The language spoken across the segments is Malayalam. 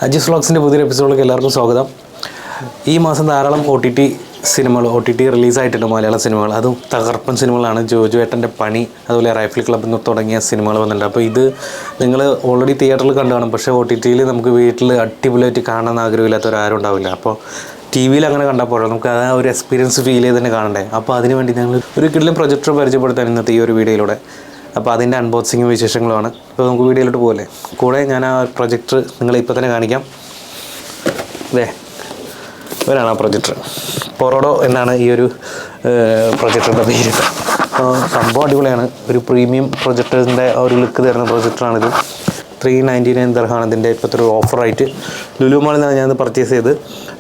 അജീസ് വ്ളോഗ്സിൻ്റെ പുതിയൊരു എപ്പിസോഡിലേക്ക് എല്ലാവർക്കും സ്വാഗതം. ഈ മാസം ധാരാളം ഒ ടി ടി റിലീസായിട്ടുണ്ട് മലയാള സിനിമകൾ. അതും തകർപ്പൻ സിനിമകളാണ്. ജോജു ഏട്ടൻ്റെ പണി, അതുപോലെ റൈഫിൾ ക്ലബ് എന്ന് തുടങ്ങിയ സിനിമകൾ വന്നിട്ടുണ്ട്. അപ്പോൾ ഇത് നിങ്ങൾ ഓൾറെഡി തിയേറ്ററിൽ കണ്ടു കാണും, പക്ഷേ ഒ ടി ടിയിൽ നമുക്ക് വീട്ടിൽ അടിപൊളിയായിട്ട് കാണാൻ ആഗ്രഹമില്ലാത്തവരാരും ഉണ്ടാവില്ല. അപ്പോൾ ടി വിയിൽ അങ്ങനെ കണ്ടാൽ പോരാ, നമുക്ക് ആ ഒരു എക്സ്പീരിയൻസ് ഫീൽ ചെയ്ത് തന്നെ കാണണ്ടേ. അപ്പോൾ അതിനുവേണ്ടി ഞങ്ങൾ ഒരു കിടിലൻ പ്രൊജക്ടർ പരിചയപ്പെടുത്താൻ ഇന്നത്തെ ഈ ഒരു വീഡിയോയിലൂടെ. അപ്പോൾ അതിൻ്റെ അൺബോക്സിങ്ങും വിശേഷങ്ങളുമാണ്. അപ്പോൾ നമുക്ക് വീഡിയോയിലോട്ട് പോകല്ലേ. കൂടെ ഞാൻ ആ പ്രൊജക്ടർ നിങ്ങളെ ഇപ്പോൾ തന്നെ കാണിക്കാം. ഇവരാണ് ആ പ്രൊജക്ടർ. പൊറോഡോ എന്നാണ് ഈ ഒരു പ്രൊജക്ടറിൻ്റെ പേര്. സംഭവം അടിപൊളിയാണ്. ഒരു പ്രീമിയം പ്രൊജക്ടറിൻ്റെ ഒരു ലുക്ക് തരുന്ന പ്രൊജക്ടറാണിത്. 399 ദർഹമാണ് ഇതിൻ്റെ ഇപ്പോഴത്തെ ഒരു ഓഫറായിട്ട് ലുലു മാളിൽ നിന്നാണ് ഞാനത് പർച്ചേസ് ചെയ്ത്.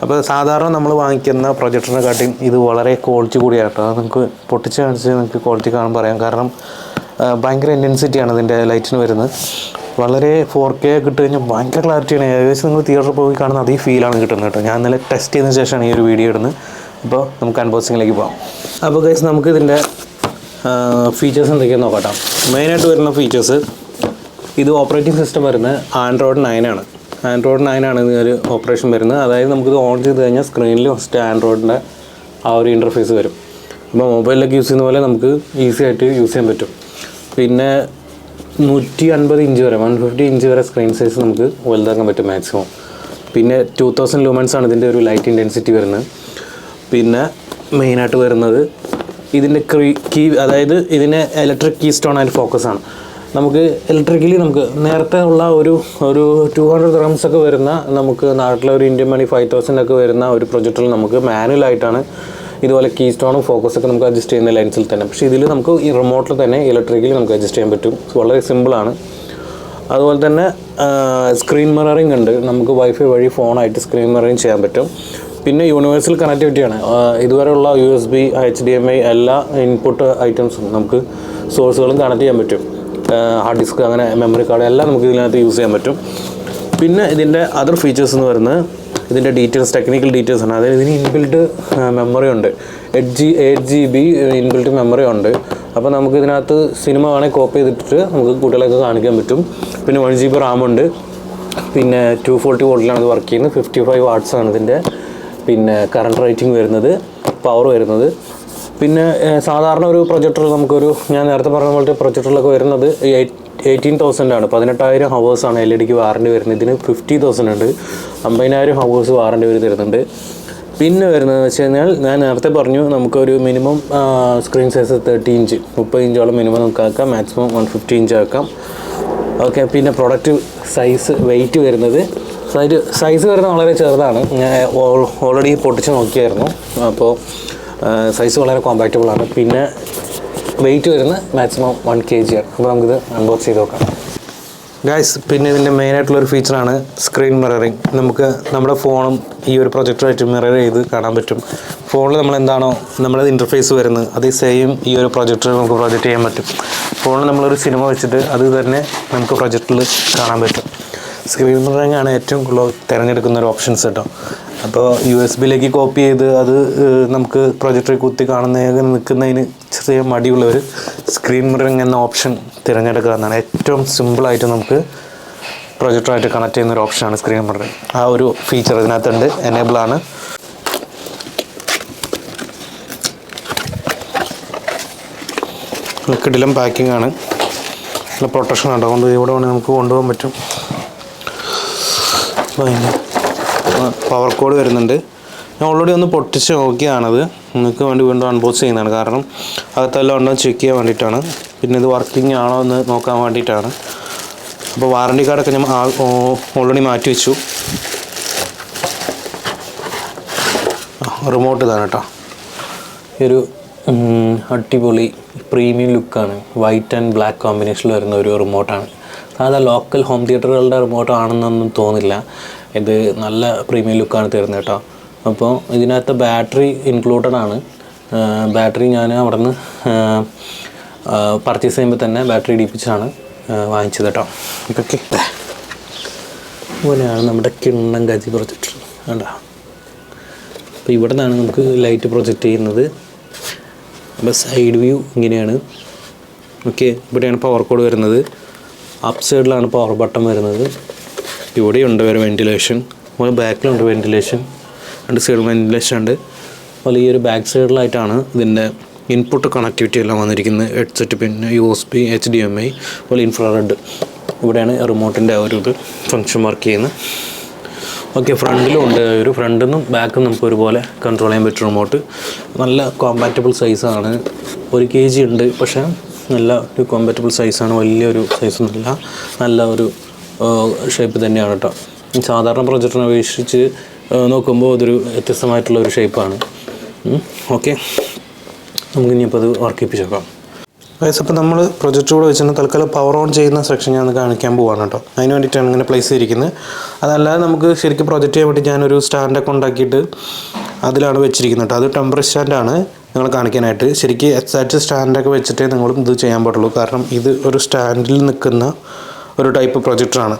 അപ്പോൾ സാധാരണ നമ്മൾ വാങ്ങിക്കുന്ന പ്രൊജക്ടറിനെക്കാട്ടിയും ഇത് വളരെ ക്വാളിറ്റി കൂടിയാണ് കേട്ടോ. അത് നമുക്ക് പൊട്ടിച്ച് കാണിച്ച് നിങ്ങൾക്ക് ക്വാളിറ്റി കാണാൻ പറയാം. കാരണം ഭയങ്കര ഇൻറ്റൻസിറ്റിയാണ് ഇതിൻ്റെ ലൈറ്റിന് വരുന്നത്. വളരെ 4K കിട്ടി കഴിഞ്ഞാൽ ഭയങ്കര ക്ലാരിറ്റിയാണ്. ഏകദേശം നിങ്ങൾ തിയേറ്ററിൽ പോയി കാണുന്ന അതേ ഫീലാണ് കിട്ടുന്നത് കേട്ടോ. ഞാൻ ഇന്നലെ ടെസ്റ്റ് ചെയ്തതിന് ശേഷമാണ് ഈ ഒരു വീഡിയോ ഇടുന്നത്. അപ്പോൾ നമുക്ക് അൺബോക്സിങ്ങിലേക്ക് പോകാം. അപ്പോൾ ഗൈസ്, നമുക്ക് ഇതിൻ്റെ ഫീച്ചേഴ്സ് എന്തൊക്കെയാണെന്ന് നോക്കാം. മെയിനായിട്ട് വരുന്ന ഫീച്ചേഴ്സ്, ഇത് ഓപ്പറേറ്റിംഗ് സിസ്റ്റം വരുന്നത് ആൻഡ്രോയിഡ് 9 ആണ്. ആൻഡ്രോയിഡ് 9 ആണ് ഇതിനൊരു ഓപ്പറേഷൻ വരുന്നത്. അതായത് നമുക്കിത് ഓൺ ചെയ്ത് കഴിഞ്ഞാൽ സ്ക്രീനിൽ ഫസ്റ്റ് ആൻഡ്രോയിഡിൻ്റെ ആ ഒരു ഇൻ്റർഫേസ് വരും. അപ്പോൾ മൊബൈലിലൊക്കെ യൂസ് ചെയ്യുന്ന പോലെ നമുക്ക് ഈസി ആയിട്ട് യൂസ് ചെയ്യാൻ പറ്റും. പിന്നെ 150 ഇഞ്ച് വരെ 150 ഇഞ്ച് വരെ സ്ക്രീൻ സൈസ് നമുക്ക് വലുതാക്കാൻ പറ്റും മാക്സിമം. പിന്നെ 2000 ലൂമൻസ് ആണ് ഇതിൻ്റെ ഒരു ലൈറ്റ് ഇൻറ്റൻസിറ്റി വരുന്നത്. പിന്നെ മെയിനായിട്ട് വരുന്നത് ഇതിൻ്റെ കീ, അതായത് ഇതിന് ഇലക്ട്രിക് കീ സ്റ്റോൺ ആയിട്ട് ഫോക്കസാണ്. നമുക്ക് ഇലക്ട്രിക്കലി നമുക്ക് നേരത്തെ ഉള്ള ഒരു 200 dirhams ഒക്കെ വരുന്ന, നമുക്ക് നാട്ടിലെ ഒരു ഇന്ത്യൻ മണി 5000 ഒക്കെ വരുന്ന ഒരു പ്രൊജക്ടറിൽ നമുക്ക് മാനുവലായിട്ടാണ് ഇതുപോലെ കീ സ്റ്റോണും ഫോക്കസൊക്കെ നമുക്ക് അഡ്ജസ്റ്റ് ചെയ്യുന്ന ലെൻസിൽ തന്നെ. പക്ഷേ ഇതിൽ നമുക്ക് ഈ റിമോട്ടിൽ തന്നെ ഇലക്ട്രിക്കലി നമുക്ക് അഡ്ജസ്റ്റ് ചെയ്യാൻ പറ്റും. വളരെ സിമ്പിളാണ്. അതുപോലെ തന്നെ സ്ക്രീൻ മിററിംഗ് ഉണ്ട്. നമുക്ക് വൈഫൈ വഴി ഫോണായിട്ട് സ്ക്രീൻ മിററിംഗ് ചെയ്യാൻ പറ്റും. പിന്നെ യൂണിവേഴ്സൽ കണക്ടിവിറ്റിയാണ്. ഇതുവരെയുള്ള USB, HDMI എല്ലാ ഇൻപുട്ട് ഐറ്റംസും നമുക്ക് സോഴ്സുകളും കണക്ട് ചെയ്യാൻ പറ്റും. ഹാർഡ് ഡിസ്ക്, അങ്ങനെ മെമ്മറി കാർഡ് എല്ലാം നമുക്ക് ഇതിനകത്ത് യൂസ് ചെയ്യാൻ പറ്റും. പിന്നെ ഇതിൻ്റെ അതർ ഫീച്ചേഴ്സ് എന്ന് പറയുന്നത് ഇതിൻ്റെ ഡീറ്റെയിൽസ്, ടെക്നിക്കൽ ഡീറ്റെയിൽസ് ആണ്. അതായത് ഇതിന് ഇൻബിൽറ്റ് മെമ്മറി ഉണ്ട്. 8 GB ഇൻബിൽറ്റ് മെമ്മറി ഉണ്ട്. അപ്പോൾ നമുക്ക് ഇതിനകത്ത് സിനിമ വേണമെങ്കിൽ കോപ്പി ചെയ്തിട്ട് നമുക്ക് കുട്ടികളൊക്കെ കാണിക്കാൻ പറ്റും. പിന്നെ 1 GB റാം ഉണ്ട്. പിന്നെ 240 വോൾട്ടിലാണ് ഇത് വർക്ക് ചെയ്യുന്നത്. 55 watts ആണ് ഇതിൻ്റെ പിന്നെ കറണ്ട് റേറ്റിംഗ് വരുന്നത്, പവർ വരുന്നത്. പിന്നെ സാധാരണ ഒരു പ്രൊജക്ടർ നമുക്കൊരു, ഞാൻ നേരത്തെ പറഞ്ഞ പോലത്തെ പ്രൊജക്ടറിലൊക്കെ വരുന്നത് 18,000 ആണ്. 18,000 ഹവേഴ്സാണ് LED വാറണ്ടി വരുന്നത്. ഇതിന് 50,000 ഉണ്ട്. 50,000 ഹവേഴ്സ് വാറണ്ടി വരെ തരുന്നുണ്ട്. പിന്നെ വരുന്നതെന്ന് വെച്ച് കഴിഞ്ഞാൽ, ഞാൻ നേരത്തെ പറഞ്ഞു നമുക്കൊരു മിനിമം സ്ക്രീൻ സൈസ് 30 ഇഞ്ച് 30 ഇഞ്ചോളം മിനിമം നമുക്ക് ആക്കാം. മാക്സിമം 150 ഇഞ്ച് ആക്കാം. ഓക്കെ. പിന്നെ പ്രൊഡക്റ്റ് സൈസ്, വെയിറ്റ് വരുന്നത്, സൈസ് വരുന്നത് വളരെ ചെറുതാണ്. ഞാൻ ഓൾറെഡി പൊട്ടിച്ച് നോക്കിയായിരുന്നു. അപ്പോൾ സൈസ് വളരെ കോമ്പാക്റ്റബിൾ ആണ്. പിന്നെ വെയിറ്റ് വരുന്നത് മാക്സിമം 1 kg ആണ്. അപ്പോൾ നമുക്കിത് അൺബോക്സ് ചെയ്ത് നോക്കാം ഗൈസ്. പിന്നെ ഇതിൻ്റെ മെയിനായിട്ടുള്ളൊരു ഫീച്ചറാണ് സ്ക്രീൻ മിററിങ്. നമുക്ക് നമ്മുടെ ഫോണും ഈ ഒരു പ്രൊജക്ടറായിട്ട് മിറർ ചെയ്ത് കാണാൻ പറ്റും. ഫോണിൽ നമ്മളെന്താണോ നമ്മുടെ ഇൻ്റർഫേസ് വരുന്നത്, അതേ സെയിം ഈ ഒരു പ്രൊജക്ടറിൽ നമുക്ക് പ്രൊജക്റ്റ് ചെയ്യാൻ പറ്റും. ഫോണിൽ നമ്മളൊരു സിനിമ വെച്ചിട്ട് അത് തന്നെ നമുക്ക് പ്രൊജക്ടറിൽ കാണാൻ പറ്റും. സ്ക്രീൻ മിററിങ് ആണ് ഏറ്റവും കൂടുതൽ തിരഞ്ഞെടുക്കുന്ന ഒരു ഓപ്ഷൻസ് കേട്ടോ. അപ്പോൾ USB-യിലേക്ക് കോപ്പി ചെയ്ത് അത് നമുക്ക് പ്രൊജക്ടറിൽ കുത്തി നിൽക്കുന്നതിന് ചെറിയ മടിയുള്ളവർ സ്ക്രീൻ മിററിങ് എന്ന ഓപ്ഷൻ തിരഞ്ഞെടുക്കുക എന്നാണ്. ഏറ്റവും സിമ്പിളായിട്ട് നമുക്ക് പ്രൊജക്ടറായിട്ട് കണക്ട് ചെയ്യുന്ന ഒരു ഓപ്ഷനാണ് സ്ക്രീൻ മിററിങ്. ആ ഒരു ഫീച്ചർ ഇതിനകത്തുണ്ട്, എനേബിളാണ്. കിടിലം പാക്കിംഗ് ആണ്, നല്ല പ്രൊട്ടക്ഷൻ ഉണ്ട്. അതുകൊണ്ട് ഇവിടെ വേണമെങ്കിൽ നമുക്ക് കൊണ്ടുപോകാൻ പറ്റും. പവർ കോഡ് വരുന്നുണ്ട്. ഞാൻ ഓൾറെഡി ഒന്ന് പൊട്ടിച്ച് നോക്കിയാണത്. നിങ്ങൾക്ക് വേണ്ടി വീണ്ടും അൺബോക്സ് ചെയ്യുന്നതാണ്. കാരണം അകത്തെല്ലാം ഉണ്ടോ ചെക്ക് ചെയ്യാൻ വേണ്ടിയിട്ടാണ്. പിന്നെ ഇത് വർക്കിംഗ് ആണോ എന്ന് നോക്കാൻ വേണ്ടിയിട്ടാണ്. അപ്പോൾ വാറണ്ടി കാർഡൊക്കെ ഞാൻ ഓൾറെഡി മാറ്റി വെച്ചു. റിമോട്ട് ഇതാണ് കേട്ടോ. ഈ ഒരു അടിപൊളി പ്രീമിയം ലുക്കാണ്. വൈറ്റ് ആൻഡ് ബ്ലാക്ക് കോമ്പിനേഷനിൽ വരുന്ന ഒരു റിമോട്ടാണ്. സാധാ ലോക്കൽ ഹോം തിയേറ്ററുകളുടെ റിമോട്ട് ആണെന്നൊന്നും തോന്നില്ല. ഇത് നല്ല പ്രീമിയം ലുക്കാണ് തരുന്നത് കേട്ടോ. അപ്പോൾ ഇതിനകത്ത് ബാറ്ററി ഇൻക്ലൂഡഡ് ആണ്. ബാറ്ററി ഞാൻ അവിടെ നിന്ന് പർച്ചേസ് ചെയ്യുമ്പോൾ തന്നെ ബാറ്ററി ഇടിപ്പിച്ചാണ് വാങ്ങിച്ചത് കേട്ടോ. ഇതൊക്കെ ഇങ്ങനെയാണ് നമ്മുടെ കിണ്ണം ഗജി പ്രൊജക്ടർ കണ്ടോ. അപ്പോൾ ഇവിടെ നിന്നാണ് നമുക്ക് ലൈറ്റ് പ്രൊജക്റ്റ് ചെയ്യുന്നത്. അപ്പോൾ സൈഡ് വ്യൂ ഇങ്ങനെയാണ്. ഓക്കെ. ഇവിടെയാണ് പവർ കോഡ് വരുന്നത്. അപ്പ് സൈഡിലാണ് പവർ ബട്ടൺ വരുന്നത്. ഇവിടെയുണ്ട് ഒരു വെൻറ്റിലേഷൻ, ബാക്കിലുണ്ട് വെൻറ്റിലേഷൻ, രണ്ട് സൈഡ് വെൻറ്റിലേഷൻ ഉണ്ട്. അതുപോലെ ഈ ഒരു ബാക്ക് സൈഡിലായിട്ടാണ് ഇതിൻ്റെ ഇൻപുട്ട് കണക്ടിവിറ്റി എല്ലാം വന്നിരിക്കുന്നത്. ഹെഡ്സെറ്റ്, പിന്നെ USB, HDMI, അതുപോലെ ഇൻഫ്രാറെഡ്. ഇവിടെയാണ് റിമോട്ടിൻ്റെ ഒരു ഇത് ഫങ്ഷൻ വർക്ക് ചെയ്യുന്നത്. ഓക്കെ, ഫ്രണ്ടിലും ഉണ്ട്. ഒരു ഫ്രണ്ടിൽ നിന്നും ബാക്കും നമുക്ക് ഒരുപോലെ കൺട്രോൾ ചെയ്യാൻ പറ്റും റിമോട്ട്. നല്ല കോമ്പാറ്റബിൾ സൈസാണ്. 1 kg ഉണ്ട്, പക്ഷേ നല്ല ഒരു കോമ്പാറ്റബിൾ സൈസാണ്. വലിയൊരു സൈസൊന്നുമില്ല, നല്ല ഒരു ഷേപ്പ് തന്നെയാണ് കേട്ടോ. സാധാരണ പ്രൊജക്ടറിനെ അപേക്ഷിച്ച് നോക്കുമ്പോൾ അതൊരു വ്യത്യസ്തമായിട്ടുള്ളൊരു ഷേപ്പാണ്. ഓക്കെ, നമുക്കിനിയിപ്പോൾ അത് വർക്ക് ചെയ്യിപ്പിച്ച് നോക്കാം. അപ്പോൾ നമ്മൾ പ്രൊജക്ടർ കൂടെ വെച്ചിട്ട് തൽക്കാലം പവർ ഓൺ ചെയ്യുന്ന സെക്ഷൻ ഞാൻ കാണിക്കാൻ പോവാണ് കേട്ടോ. അതിന് വേണ്ടിയിട്ടാണ് ഇങ്ങനെ പ്ലേസ് ചെയ്തിരിക്കുന്നത്. അതല്ലാതെ നമുക്ക് ശരിക്കും പ്രൊജക്റ്റ് ചെയ്യാൻ വേണ്ടി ഞാനൊരു സ്റ്റാൻഡൊക്കെ ഉണ്ടാക്കിയിട്ട് അതിലാണ് വെച്ചിരിക്കുന്നത് കേട്ടോ. അത് ടെമ്പററി സ്റ്റാൻഡാണ് നിങ്ങൾ കാണിക്കാനായിട്ട്. ശരിക്കും എക്സാക്റ്റ് സ്റ്റാൻഡൊക്കെ വെച്ചിട്ടേ നിങ്ങളും ഇത് ചെയ്യാൻ പാടുള്ളൂ. കാരണം ഇത് ഒരു സ്റ്റാൻഡിൽ നിൽക്കുന്ന ഒരു ടൈപ്പ് പ്രൊജക്ടറാണ്.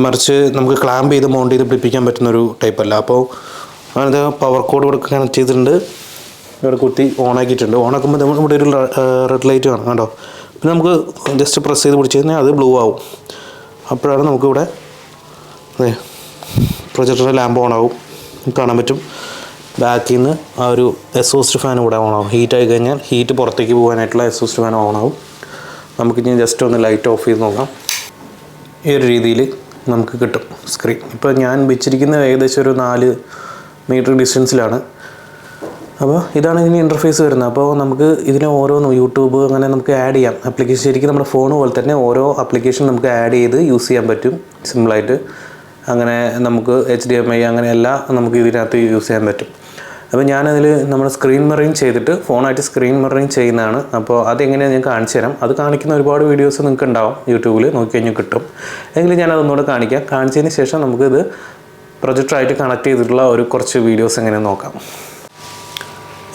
മറിച്ച് നമുക്ക് ക്ലാമ്പ് ചെയ്ത് മൗണ്ട് ചെയ്ത് പിടിപ്പിക്കാൻ പറ്റുന്നൊരു ടൈപ്പല്ല. അപ്പോൾ അത് പവർ കോഡ് ഇവിടെ കണക്ട് ചെയ്തിട്ടുണ്ട്, ഇവിടെ കുത്തി ഓണാക്കിയിട്ടുണ്ട്. ഓണാക്കുമ്പോൾ നമ്മൾ ഇവിടെ ഒരു റെഡ് ലൈറ്റ് കാണാം കേട്ടോ. പിന്നെ നമുക്ക് ജസ്റ്റ് പ്രസ് ചെയ്ത് പിടിച്ച് കഴിഞ്ഞാൽ അത് ബ്ലൂ ആവും. അപ്പോഴാണ് നമുക്കിവിടെ പ്രൊജക്ടറിൻ്റെ ലാമ്പ് ഓണാവും, കാണാൻ പറ്റും. ബാക്കിൽ നിന്ന് ആ ഒരു എക്സോസ്റ്റ് ഫാൻ ഇവിടെ ഓണാവും. ഹീറ്റായി കഴിഞ്ഞാൽ ഹീറ്റ് പുറത്തേക്ക് പോകാനായിട്ടുള്ള എക്സോസ്റ്റ് ഫാൻ ഓണാവും. നമുക്കിനി ജസ്റ്റ് ഒന്ന് ലൈറ്റ് ഓഫ് ചെയ്ത് നോക്കാം. ഈ ഒരു രീതിയിൽ നമുക്ക് കിട്ടും സ്ക്രീൻ. ഇപ്പോൾ ഞാൻ വെച്ചിരിക്കുന്നത് ഏകദേശം ഒരു 4 മീറ്റർ ഡിസ്റ്റൻസിലാണ്. അപ്പോൾ ഇതാണ് ഇതിന് ഇൻ്റർഫേസ് വരുന്നത്. അപ്പോൾ നമുക്ക് ഇതിന് ഓരോന്നും യൂട്യൂബ് അങ്ങനെ നമുക്ക് ആഡ് ചെയ്യാം. ആപ്ലിക്കേഷൻ ശരിക്കും നമ്മുടെ ഫോൺ പോലെ തന്നെ ഓരോ ആപ്ലിക്കേഷൻ നമുക്ക് ആഡ് ചെയ്ത് യൂസ് ചെയ്യാൻ പറ്റും സിമ്പിളായിട്ട്. അങ്ങനെ നമുക്ക് HDMI അങ്ങനെ എല്ലാം നമുക്ക് ഇതിനകത്ത് യൂസ് ചെയ്യാൻ പറ്റും. അപ്പോൾ ഞാനതിൽ നമ്മൾ സ്ക്രീൻ മിററിങ് ചെയ്തിട്ട് ഫോണായിട്ട് സ്ക്രീൻ മിററിങ് ചെയ്യുന്നതാണ്. അപ്പോൾ അതെങ്ങനെയാണ് ഞാൻ കാണിച്ചു തരാം. അത് കാണിക്കുന്ന ഒരുപാട് വീഡിയോസ് നിങ്ങൾക്ക് ഉണ്ടാവും യൂട്യൂബിൽ നോക്കിക്കഴിഞ്ഞാൽ കിട്ടും. എങ്കിലും ഞാനതൊന്നുകൂടെ കാണിക്കാം. കാണിച്ചതിന് ശേഷം നമുക്കിത് പ്രൊജക്ടറായിട്ട് കണക്ട് ചെയ്തിട്ടുള്ള ഒരു കുറച്ച് വീഡിയോസ് എങ്ങനെ നോക്കാം.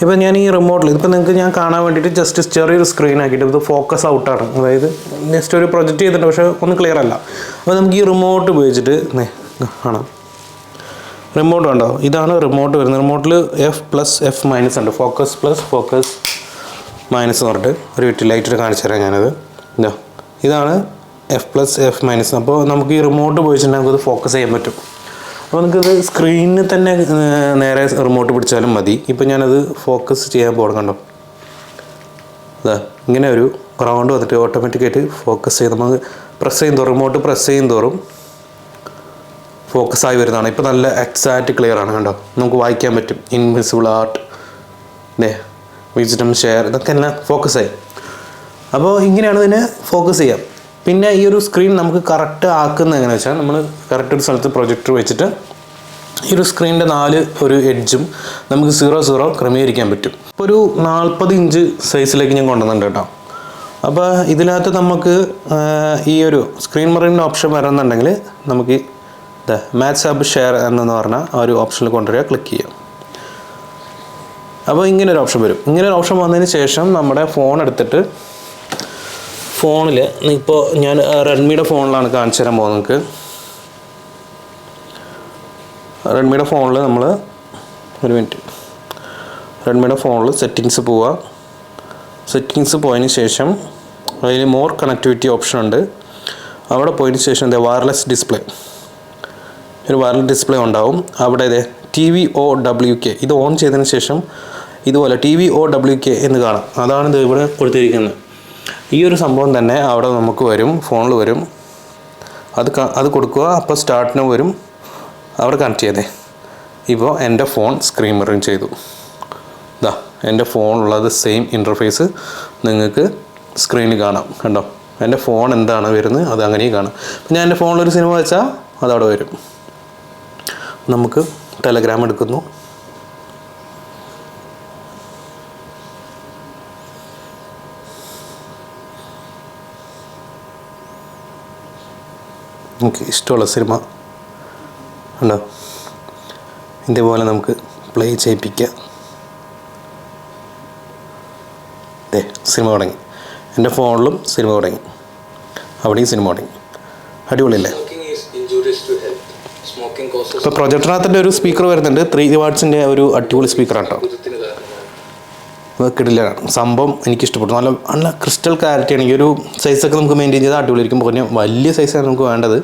ഇപ്പോൾ ഞാൻ ഈ റിമോട്ടിൽ ഇതിപ്പോൾ നിങ്ങൾക്ക് ഞാൻ കാണാൻ വേണ്ടിയിട്ട് ജസ്റ്റ് ചെറിയൊരു സ്ക്രീൻ ആക്കിയിട്ട് ഇത് ഫോക്കസ് ഔട്ടാണ്. അതായത് ജസ്റ്റ് ഒരു പ്രൊജക്റ്റ് ചെയ്തിട്ടുണ്ട്, പക്ഷേ ഒന്നും ക്ലിയർ അല്ല. അപ്പോൾ നമുക്ക് ഈ റിമോട്ട് ഉപയോഗിച്ചിട്ട് കാണാം. റിമോട്ട് ഉണ്ടോ? ഇതാണ് റിമോട്ട് വരുന്നത്. റിമോട്ടിൽ F+F- ഉണ്ട്. ഫോക്കസ് പ്ലസ് ഫോക്കസ് മൈനസ് എന്ന് പറഞ്ഞിട്ട് ഒരു ലൈറ്റിട്ട് കാണിച്ചു തരാം ഞാനത്. ഇതാണ് F+F-. അപ്പോൾ നമുക്ക് ഈ റിമോട്ട് ഉപയോഗിച്ചിട്ടുണ്ടെങ്കിൽ നമുക്കത് ഫോക്കസ് ചെയ്യാൻ പറ്റും. അപ്പോൾ നമുക്കത് സ്ക്രീനിൽ തന്നെ നേരെ റിമോട്ട് പിടിച്ചാലും മതി. ഇപ്പോൾ ഞാനത് ഫോക്കസ് ചെയ്യാൻ പോകണം. കണ്ടോ, അതാ ഇങ്ങനെ ഒരു റൗണ്ട് വന്നിട്ട് ഓട്ടോമാറ്റിക്കായിട്ട് ഫോക്കസ് ചെയ്ത് നമുക്ക് പ്രസ് ചെയ്യും തോറും റിമോട്ട് പ്രസ് ചെയ്യും തോറും ഫോക്കസ് ആയി വരുന്നതാണ്. ഇപ്പോൾ നല്ല എക്സാക്റ്റ് ക്ലിയർ ആണ്. കണ്ടോ, നമുക്ക് വായിക്കാൻ പറ്റും. ഇൻവിസിബിൾ ആർട്ട്, വിസ്ഡം ഷെയർ, ഇതൊക്കെ എല്ലാം ഫോക്കസായി. അപ്പോൾ ഇങ്ങനെയാണ് ഇതിനെ ഫോക്കസ് ചെയ്യാം. പിന്നെ ഈ ഒരു സ്ക്രീൻ നമുക്ക് കറക്റ്റ് ആക്കുന്നത് എങ്ങനെയാണെന്ന് വെച്ചാൽ നമ്മൾ കറക്റ്റ് ഒരു സ്ഥലത്ത് പ്രൊജക്ടർ വെച്ചിട്ട് ഈ ഒരു സ്ക്രീനിൻ്റെ 4 ഒരു എഡ്ജും നമുക്ക് 0 ക്രമീകരിക്കാൻ പറ്റും. ഇപ്പോൾ ഒരു 40 ഇഞ്ച് സൈസിലേക്ക് ഞാൻ കൊണ്ടുവന്നിട്ടുണ്ട് കേട്ടോ. അപ്പോൾ ഇതിനകത്ത് നമുക്ക് ഈ ഒരു സ്ക്രീൻ മിററിൻ്റെ ഓപ്ഷൻ വരുന്നുണ്ടെങ്കിൽ നമുക്ക് മാച്ച് ഹബ് ഷെയർ എന്നു പറഞ്ഞാൽ ആ ഒരു ഓപ്ഷനിൽ കൊണ്ടുവരിക, ക്ലിക്ക് ചെയ്യാം. അപ്പോൾ ഇങ്ങനെ ഒരു ഓപ്ഷൻ വരും. ഇങ്ങനെ ഒരു ഓപ്ഷൻ വന്നതിന് ശേഷം നമ്മുടെ ഫോൺ എടുത്തിട്ട് ഫോണിൽ ഇപ്പോൾ ഞാൻ റെഡ്മിയുടെ ഫോണിലാണ് കാണിച്ചു തരാൻ പോകുന്നത്. നിങ്ങൾക്ക് റെഡ്മിയുടെ ഫോണിൽ നമ്മൾ ഒരു മിനിറ്റ് റെഡ്മിയുടെ ഫോണിൽ സെറ്റിങ്സ് പോവുക. സെറ്റിങ്സ് പോയതിന് ശേഷം അതിൽ മോർ കണക്ടിവിറ്റി ഓപ്ഷൻ ഉണ്ട്. അവിടെ പോയതിന് ശേഷം വയർലെസ് ഡിസ്പ്ലേ, ഒരു വയർലെസ് ഡിസ്പ്ലേ ഉണ്ടാവും. അവിടെ TVOWK ഇത് ഓൺ ചെയ്തതിന് ശേഷം ഇതുപോലെ TVOWK എന്ന് കാണാം. അതാണ് ഇത് ഇവിടെ കൊടുത്തിരിക്കുന്നത്. ഈ ഒരു സംഭവം തന്നെ അവിടെ നമുക്ക് വരും, ഫോണിൽ വരും. അത് കൊടുക്കുക. അപ്പോൾ സ്റ്റാർട്ടിന് വരും, അവിടെ കണക്ട് ചെയ്തേ. ഇപ്പോൾ എൻ്റെ ഫോൺ സ്ക്രീൻ മിററിങ് ചെയ്തു. എൻ്റെ ഫോണിലുള്ളത് സെയിം ഇൻ്റർഫേസ് നിങ്ങൾക്ക് സ്ക്രീനിൽ കാണാം. കണ്ടോ, എൻ്റെ ഫോൺ എന്താണ് വരുന്നത് അത് അങ്ങനെയും കാണാം. ഞാൻ എൻ്റെ ഫോണിലൊരു സിനിമ വെച്ചാൽ അതവിടെ വരും. നമുക്ക് ടെലഗ്രാം എടുക്കുന്നു. നമുക്ക് ഇഷ്ടമുള്ള സിനിമ ഉണ്ടോ, ഇതേപോലെ നമുക്ക് പ്ലേ ചെയ്യിപ്പിക്കാം. സിനിമ തുടങ്ങി. എൻ്റെ ഫോണിലും സിനിമ തുടങ്ങി, അവിടെയും സിനിമ തുടങ്ങി. അടിപൊളിയല്ലേ? ഇപ്പോൾ പ്രൊജക്ടറിനകത്തിൻ്റെ ഒരു സ്പീക്കർ വരുന്നുണ്ട്. 3 വാട്ട്സിൻ്റെ ഒരു അടിപൊളി സ്പീക്കറാണ് കേട്ടോ. കിടില്ല സംഭവം, എനിക്കിഷ്ടപ്പെട്ടു. നല്ല ക്രിസ്റ്റൽ ക്ലാരിറ്റിയാണ്. ഈ ഒരു സൈസൊക്കെ നമുക്ക് മെയിൻറ്റെയിൻ ചെയ്താൽ അടിപൊളിയായിരിക്കും. പിന്നെ വലിയ സൈസാണ് നമുക്ക് വേണ്ടത്.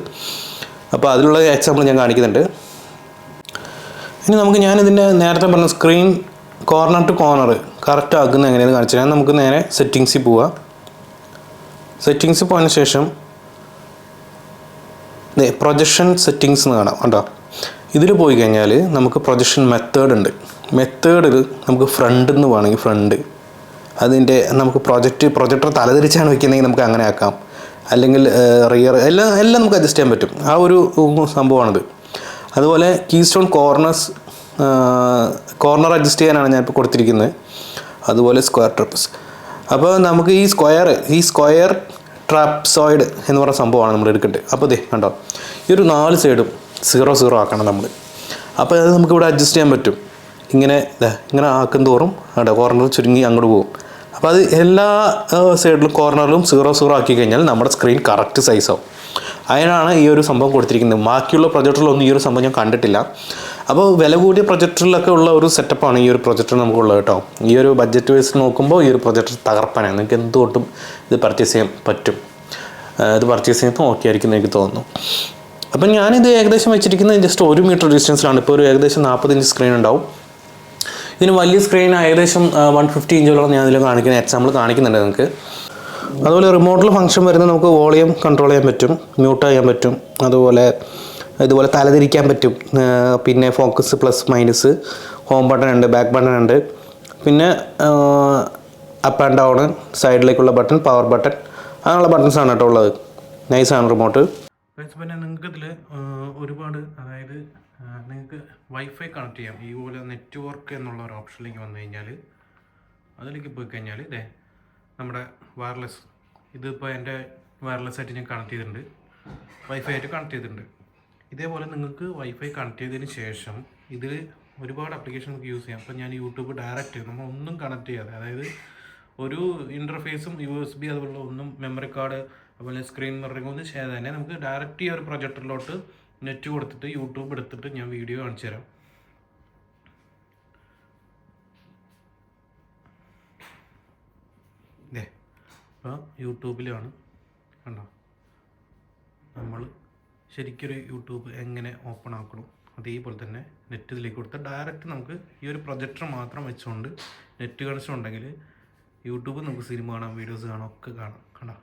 അപ്പോൾ അതിലുള്ള എക്സാമ്പിൾ ഞാൻ കാണിക്കുന്നുണ്ട്. ഇനി നമുക്ക് ഞാനിതിൻ്റെ നേരത്തെ പറഞ്ഞ screen corner to corner correct ആക്കുന്നത് എങ്ങനെയാണെന്ന് കാണിച്ചു തരാം. നമുക്ക് നേരെ സെറ്റിങ്സിൽ പോവാം. സെറ്റിങ്സിൽ പോയതിന് ശേഷം പ്രൊജക്ഷൻ സെറ്റിങ്സ് എന്ന് കാണാം കണ്ടോ. ഇതിൽ പോയി കഴിഞ്ഞാൽ നമുക്ക് പ്രൊജക്ഷൻ മെത്തേഡ് ഉണ്ട്. മെത്തേഡിൽ നമുക്ക് ഫ്രണ്ട് എന്ന് വേണമെങ്കിൽ ഫ്രണ്ട്, അതിൻ്റെ നമുക്ക് പ്രൊജക്ടർ തലതിരിച്ചാണ് വയ്ക്കുന്നതെങ്കിൽ നമുക്ക് അങ്ങനെ ആക്കാം, അല്ലെങ്കിൽ റിയർ എല്ലാം നമുക്ക് അഡ്ജസ്റ്റ് ചെയ്യാൻ പറ്റും. ആ ഒരു സംഭവമാണിത്. അതുപോലെ കീസ്റ്റോൺ കോർണർ അഡ്ജസ്റ്റ് ചെയ്യാനാണ് ഞാനിപ്പോൾ കൊടുത്തിരിക്കുന്നത്. അതുപോലെ സ്ക്വയർ ട്രപ്സ്. അപ്പോൾ നമുക്ക് ഈ സ്ക്വയർ ട്രാപ്സോയിഡ് എന്ന് പറയുന്ന സംഭവമാണ് നമ്മൾ എടുക്കേണ്ടത്. അപ്പോൾ കണ്ടോ, ഈ ഒരു 4 സൈഡും 0 ആക്കണം നമ്മൾ. അപ്പോൾ അത് നമുക്കിവിടെ അഡ്ജസ്റ്റ് ചെയ്യാൻ പറ്റും. ഇങ്ങനെ ആക്കും തോറും അവിടെ കോർണർ ചുരുങ്ങി അങ്ങോട്ട് പോകും. അപ്പോൾ അത് എല്ലാ സൈഡിലും കോർണറിലും 0 ആക്കി കഴിഞ്ഞാൽ നമ്മുടെ സ്ക്രീൻ കറക്റ്റ് സൈസാവും. അതിനാണ് ഈ ഒരു സംഭവം കൊടുത്തിരിക്കുന്നത്. ബാക്കിയുള്ള പ്രൊജക്ടറിലൊന്നും ഈ ഒരു സംഭവം ഞാൻ കണ്ടിട്ടില്ല. അപ്പോൾ വില കൂടിയ പ്രൊജക്ടറിലൊക്കെ ഉള്ള ഒരു സെറ്റപ്പാണ് ഈ ഒരു പ്രൊജക്ടർ നമുക്കുള്ളത് കേട്ടോ. ഈ ഒരു ബഡ്ജറ്റ് വൈസ് നോക്കുമ്പോൾ ഈ ഒരു പ്രൊജക്ടർ തകർപ്പനാണ്. നിങ്ങൾക്ക് എന്തുകൊണ്ടും ഇത് പർച്ചേസ് ചെയ്യാൻ പറ്റും. ഇത് പർച്ചേസ് ചെയ്യുന്നത് ഓക്കെ ആയിരിക്കും എന്ന് എനിക്ക് തോന്നുന്നു. അപ്പം ഞാനിത് ഏകദേശം വെച്ചിരിക്കുന്നത് ജസ്റ്റ് 1 മീറ്റർ ഡിസ്റ്റൻസിലാണ്. ഇപ്പോൾ ഒരു ഏകദേശം 40 ഇഞ്ച് സ്ക്രീൻ ഉണ്ടാവും. ഇതിന് വലിയ സ്ക്രീൻ ഏകദേശം 150 ഇഞ്ചോളം ഞാൻ ഇതിൽ കാണിക്കുന്ന എക്സാമ്പിൾ കാണിക്കുന്നുണ്ട് നിങ്ങൾക്ക്. അതുപോലെ റിമോട്ടിൽ ഫംഗ്ഷൻ വരുന്നത് നമുക്ക് വോളിയം കൺട്രോൾ ചെയ്യാൻ പറ്റും, മ്യൂട്ട് ചെയ്യാൻ പറ്റും, ഇതുപോലെ തലതിരിക്കാൻ പറ്റും. പിന്നെ focus plus minus, home button ഉണ്ട്, ബാക്ക് ബട്ടൺ ഉണ്ട്, പിന്നെ അപ്പ് ആൻഡ് ഡൗൺ, സൈഡിലേക്കുള്ള ബട്ടൺ, പവർ ബട്ടൺ, അങ്ങനെയുള്ള ബട്ടൺസാണ് കേട്ടോ ഉള്ളത്. നൈസാണ് റിമോട്ട്. പിന്നെ നിങ്ങൾക്ക് ഇതിൽ ഒരുപാട്, അതായത് നിങ്ങൾക്ക് വൈഫൈ കണക്ട് ചെയ്യാം. ഇതുപോലെ നെറ്റ്വർക്ക് എന്നുള്ള ഒരു ഓപ്ഷനിലേക്ക് വന്നു കഴിഞ്ഞാൽ അതിലേക്ക് പോയി കഴിഞ്ഞാൽ നമ്മുടെ വയർലെസ്, ഇതിപ്പോൾ എൻ്റെ വയർലെസ് ആയിട്ട് ഞാൻ കണക്ട് ചെയ്തിട്ടുണ്ട്, വൈഫൈ ആയിട്ട് കണക്ട് ചെയ്തിട്ടുണ്ട്. ഇതേപോലെ നിങ്ങൾക്ക് വൈഫൈ കണക്ട് ചെയ്തതിന് ശേഷം ഇതിൽ ഒരുപാട് ആപ്ലിക്കേഷൻ നമുക്ക് യൂസ് ചെയ്യാം. അപ്പോൾ ഞാൻ യൂട്യൂബ് ഡയറക്റ്റ് നമ്മൾ ഒന്നും കണക്ട് ചെയ്യാതെ, അതായത് ഒരു ഇൻ്റർഫേസും USB അതുപോലുള്ള ഒന്നും, മെമ്മറി കാർഡ് അതുപോലെ സ്ക്രീൻ മിററിംഗ് ഒന്നും ചെയ്യാതെ തന്നെ നമുക്ക് ഡയറക്റ്റ് ഈ ഒരു പ്രൊജക്ടറിലോട്ട് നെറ്റ് കൊടുത്തിട്ട് യൂട്യൂബ് എടുത്തിട്ട് ഞാൻ വീഡിയോ കാണിച്ചു തരാം. അപ്പോൾ യൂട്യൂബിലാണ് കണ്ടോ, നമ്മൾ ശരിക്കൊരു യൂട്യൂബ് എങ്ങനെ ഓപ്പൺ ആക്കണം അതേപോലെ തന്നെ നെറ്റ് ഇതിലേക്ക് കൊടുത്താൽ ഡയറക്റ്റ് നമുക്ക് ഈ ഒരു പ്രൊജക്ടർ മാത്രം വെച്ചുകൊണ്ട് നെറ്റ് കണക്ഷൻ ഉണ്ടെങ്കിൽ യൂട്യൂബ് നമുക്ക് സിനിമ കാണാം, വീഡിയോസ് കാണാം, ഒക്കെ കാണാം. കണ്ടോ,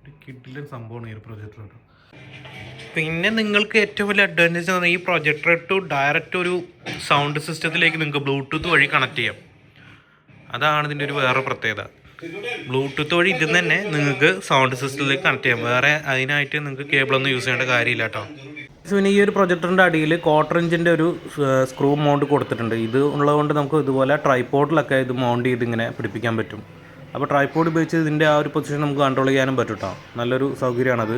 ഒരു കിഡിലൻ സംഭവമാണ് ഈ ഒരു പ്രൊജക്ടർ കേട്ടോ. പിന്നെ നിങ്ങൾക്ക് ഏറ്റവും വലിയ അഡ്വാൻറ്റേജ് എന്ന് പറഞ്ഞാൽ ഈ പ്രൊജക്ടർ ടു ഡയറക്റ്റ് ഒരു സൗണ്ട് സിസ്റ്റത്തിലേക്ക് നിങ്ങൾക്ക് ബ്ലൂടൂത്ത് വഴി കണക്ട് ചെയ്യാം. അതാണ് ഇതിൻ്റെ ഒരു വേറെ പ്രത്യേകത. ബ്ലൂടൂത്ത് വഴി ഇതിൽ തന്നെ നിങ്ങൾക്ക് സൗണ്ട് സിസ്റ്റത്തിലേക്ക് കണക്ട് ചെയ്യാം. വേറെ അതിനായിട്ട് നിങ്ങൾക്ക് കേബിളൊന്നും യൂസ് ചെയ്യേണ്ട കാര്യമില്ല കേട്ടോ. പിന്നെ ഈ ഒരു പ്രൊജക്ടറിൻ്റെ അടിയിൽ 1/4 ഇഞ്ചിൻ്റെ ഒരു സ്ക്രൂ മൗണ്ട് കൊടുത്തിട്ടുണ്ട്. ഇത് ഉള്ളതുകൊണ്ട് നമുക്ക് ഇതുപോലെ ട്രൈപോഡിലൊക്കെ ഇത് മൗണ്ട് ചെയ്ത് ഇങ്ങനെ പിടിപ്പിക്കാൻ പറ്റും. അപ്പോൾ ട്രൈപോഡ് ഉപയോഗിച്ച് ഇതിൻ്റെ ആ ഒരു പൊസിഷൻ നമുക്ക് കൺട്രോൾ ചെയ്യാനും പറ്റും കേട്ടോ. നല്ലൊരു സൗകര്യമാണത്.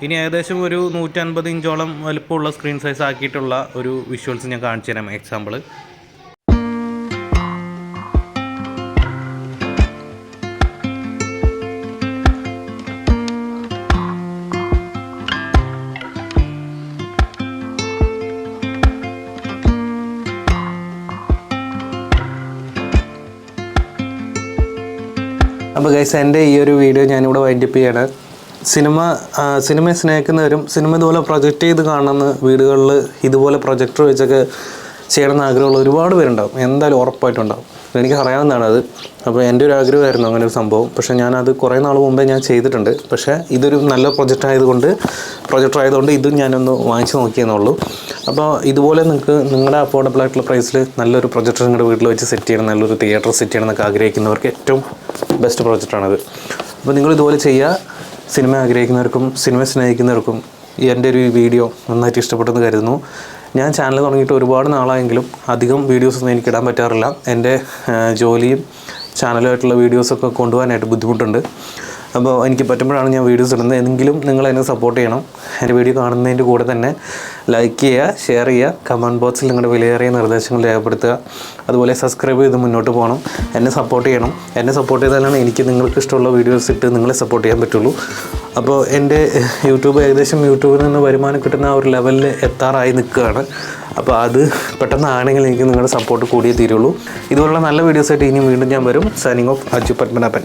ഇനി ഏകദേശം ഒരു 150 ഇഞ്ചോളം വലുപ്പമുള്ള സ്ക്രീൻ സൈസ് ആക്കിയിട്ടുള്ള ഒരു വിഷ്വൽസ് ഞാൻ കാണിച്ചു തരാം. എക്സാമ്പിൾ, അപ്പോൾ ഗൈസ്, എൻ്റെ ഈ ഒരു വീഡിയോ ഞാനിവിടെ വൈൻഡപ്പ് ചെയ്യാണ്. സിനിമയെ സ്നേഹിക്കുന്നവരും സിനിമ ഇതുപോലെ പ്രൊജക്റ്റ് ചെയ്ത് കാണുന്ന വീടുകളിൽ ഇതുപോലെ പ്രൊജക്ടർ വെച്ചൊക്കെ ചെയ്യണമെന്ന് ആഗ്രഹമുള്ള ഒരുപാട് പേരുണ്ടാവും. എന്തായാലും ഉറപ്പായിട്ടുണ്ടാവും. എനിക്ക് അറിയാവുന്നതാണ് അത്. അപ്പോൾ എൻ്റെ ഒരു ആഗ്രഹമായിരുന്നു അങ്ങനെ ഒരു സംഭവം. പക്ഷേ ഞാനത് കുറേ നാൾ മുമ്പേ ഞാൻ ചെയ്തിട്ടുണ്ട്. പക്ഷേ ഇതൊരു നല്ല പ്രൊജക്ടർ ആയതുകൊണ്ട് ഇതും ഞാനൊന്ന് വാങ്ങിച്ച് നോക്കിയെന്നുള്ളൂ. അപ്പോൾ ഇതുപോലെ നിങ്ങൾക്ക് നിങ്ങളുടെ അഫോർഡബിൾ ആയിട്ടുള്ള പ്രൈസിൽ നല്ലൊരു പ്രൊജക്ടർ നിങ്ങളുടെ വീട്ടിൽ വെച്ച് സെറ്റ് ചെയ്യണം, നല്ലൊരു തിയേറ്റർ സെറ്റ് ചെയ്യണം എന്നൊക്കെ ആഗ്രഹിക്കുന്നവർക്ക് ഏറ്റവും ബെസ്റ്റ് പ്രൊജക്ടറാണത്. അപ്പോൾ നിങ്ങൾ ഇതുപോലെ ചെയ്യുക. സിനിമ ആഗ്രഹിക്കുന്നവർക്കും സിനിമ സ്നേഹിക്കുന്നവർക്കും എൻ്റെ ഒരു വീഡിയോ നന്നായിട്ട് ഇഷ്ടപ്പെട്ടെന്ന് കരുതുന്നു. ഞാൻ ചാനൽ തുടങ്ങിയിട്ട് ഒരുപാട് നാളായെങ്കിലും അധികം വീഡിയോസൊന്നും എനിക്ക് ഇടാൻ പറ്റാറില്ല. എൻ്റെ ജോലിയും ചാനലുമായിട്ടുള്ള വീഡിയോസൊക്കെ കൊണ്ടുപോകാനായിട്ട് ബുദ്ധിമുട്ടുണ്ട്. അപ്പോൾ എനിക്ക് പറ്റുമ്പോഴാണ് ഞാൻ വീഡിയോസ് ഇടുന്നത്. എങ്കിലും നിങ്ങൾ എന്നെ സപ്പോർട്ട് ചെയ്യണം. എൻ്റെ വീഡിയോ കാണുന്നതിൻ്റെ കൂടെ തന്നെ ലൈക്ക് ചെയ്യുക, ഷെയർ ചെയ്യുക, കമൻറ്റ് ബോക്സിൽ നിങ്ങളുടെ വിലയേറിയ നിർദ്ദേശങ്ങൾ രേഖപ്പെടുത്തുക. അതുപോലെ സബ്സ്ക്രൈബ് ചെയ്ത് മുന്നോട്ട് പോകണം. എന്നെ സപ്പോർട്ട് ചെയ്യണം. എന്നെ സപ്പോർട്ട് ചെയ്താലാണ് എനിക്ക് നിങ്ങൾക്ക് ഇഷ്ടമുള്ള വീഡിയോസ് ഇട്ട് നിങ്ങളെ സപ്പോർട്ട് ചെയ്യാൻ പറ്റുള്ളൂ. അപ്പോൾ എൻ്റെ യൂട്യൂബിൽ നിന്ന് വരുമാനം കിട്ടുന്ന ആ ഒരു ലെവലിൽ എത്താറായി നിൽക്കുകയാണ്. അപ്പോൾ അത് പെട്ടെന്നാണെങ്കിൽ എനിക്ക് നിങ്ങളുടെ സപ്പോർട്ട് കൂടിയേ തീരുള്ളൂ. ഇതുപോലുള്ള നല്ല വീഡിയോസായിട്ട് ഇനി വീണ്ടും ഞാൻ വരും. Signing off, Aju Padmanabhan.